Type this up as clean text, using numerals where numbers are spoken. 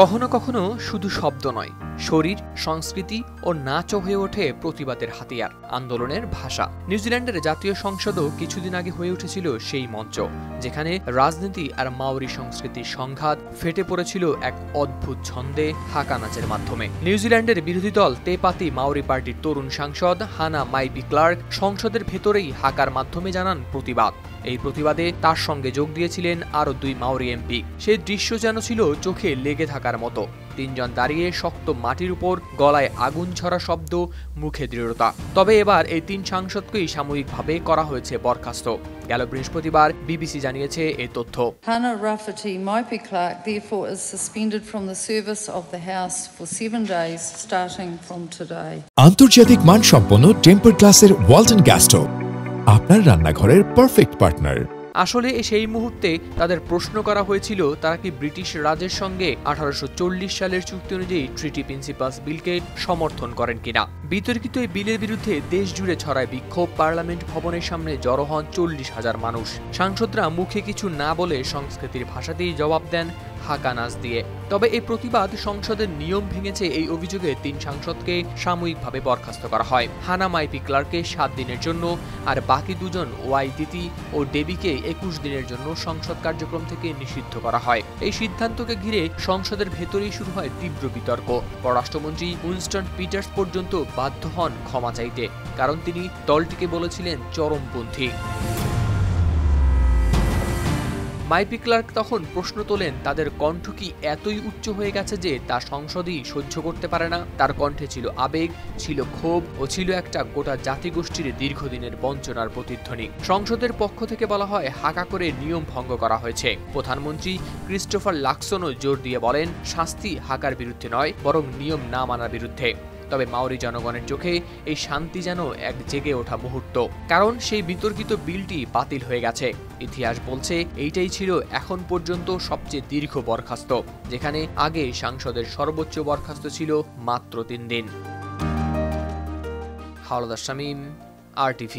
কখনো কখনো শুধু শব্দ নয়, শরীর, সংস্কৃতি ও নাচও হয়ে ওঠে প্রতিবাদের হাতিয়ার, আন্দোলনের ভাষা। নিউজিল্যান্ডের জাতীয় সংসদও কিছুদিন আগে হয়ে উঠেছিল সেই মঞ্চ, যেখানে রাজনীতি আর মাওরি সংস্কৃতির সংঘাত ফেটে পড়েছিল এক অদ্ভুত ছন্দে, হাকা নাচের মাধ্যমে। নিউজিল্যান্ডের বিরোধী দল তে পাতি মাওরি পার্টির তরুণ সাংসদ হানা মাইপি ক্লার্ক সংসদের ভেতরেই হাকার মাধ্যমে জানান প্রতিবাদ। এই প্রতিবাদে তার সঙ্গে যোগ দিয়েছিলেন আরও ২ মাওরি এমপি। সেই দৃশ্য যেন ছিল চোখে লেগে থাকার মতো। ৩ জন দাঁড়িয়ে শক্ত মাটির উপর, গলায় আগুন ছড়া শব্দ, মুখে দৃঢ়তা। তবে এবার এই ৩ সাংসদকেই সাময়িকভাবে করা হয়েছে বরখাস্ত। গেল বৃহস্পতিবার বিবিসি জানিয়েছে এই তথ্য। Hannah Rafferty Maipy Clark therefore is suspended from the service of the House for 7 days starting from today. আন্তর্জাতিক মানসম্পন্ন টেম্পার গ্লাসের ওয়ালটন গ্যাস স্টোভ, আপনার রান্নাঘরের পারফেক্ট পার্টনার। আসলে সেই মুহূর্তে তাদের প্রশ্ন করা হয়েছিল, তারা কি ব্রিটিশ রাজের সঙ্গে ১৮৪০ সালের চুক্তি অনুযায়ী ট্রিটি প্রিন্সিপালস বিলকে সমর্থন করেন কিনা। বিতর্কিত এই বিলের বিরুদ্ধে দেশ জুড়ে ছড়ায় বিক্ষোভ। পার্লামেন্ট ভবনের সামনে জড়ো হন ৪০,০০০ মানুষ। সাংসদরা মুখে কিছু না বলে সংস্কৃতির ভাষাতেই জবাব দেন, হাকা নাচ দিয়ে। তবে এই প্রতিবাদ সংসদের নিয়ম ভেঙেছে এই অভিযোগে ৩ সাংসদকে সাময়িকভাবে বরখাস্ত করা হয়। হানা মাইপি ক্লার্ককে ৭ দিনের জন্য, আর বাকি ২ জন ওয়াই দিতি ও ডেবিকে ২১ দিনের জন্য সংসদ কার্যক্রম থেকে নিষিদ্ধ করা হয়। এই সিদ্ধান্তকে ঘিরে সংসদের ভেতরেই শুরু হয় তীব্র বিতর্ক। পররাষ্ট্রমন্ত্রী উইনস্টন পিটার্স পর্যন্ত বাধ্য হন ক্ষমা চাইতে, কারণ তিনি দলটিকে বলেছিলেন চরমপন্থী। মাইপি ক্লার্ক তখন প্রশ্ন তোলেন, তাদের কণ্ঠ কি এতই উচ্চ হয়ে গেছে যে তা সংসদই সহ্য করতে পারে না? তার কণ্ঠে ছিল আবেগ, ছিল ক্ষোভ ও ছিল একটা গোটা জাতিগোষ্ঠীর দীর্ঘদিনের বঞ্চনার প্রতিধ্বনি। সংসদের পক্ষ থেকে বলা হয়, হাকা করে নিয়ম ভঙ্গ করা হয়েছে। প্রধানমন্ত্রী ক্রিস্টোফার লাক্সনও জোর দিয়ে বলেন, শাস্তি হাকার বিরুদ্ধে নয়, বরং নিয়ম না মানার বিরুদ্ধে। তবে মাওরি জনগণের চোখে এই শান্তি যেন এক জেগে ওঠা মুহূর্ত, কারণ সেই বিতর্কিত বিলটি বাতিল হয়ে গেছে। ইতিহাস বলছে এইটাই ছিল এখন পর্যন্ত সবচেয়ে দীর্ঘ বরখাস্ত, যেখানে আগে সাংসদের সর্বোচ্চ বরখাস্ত ছিল মাত্র ৩ দিন। হাওলাদার শামীম, RTV।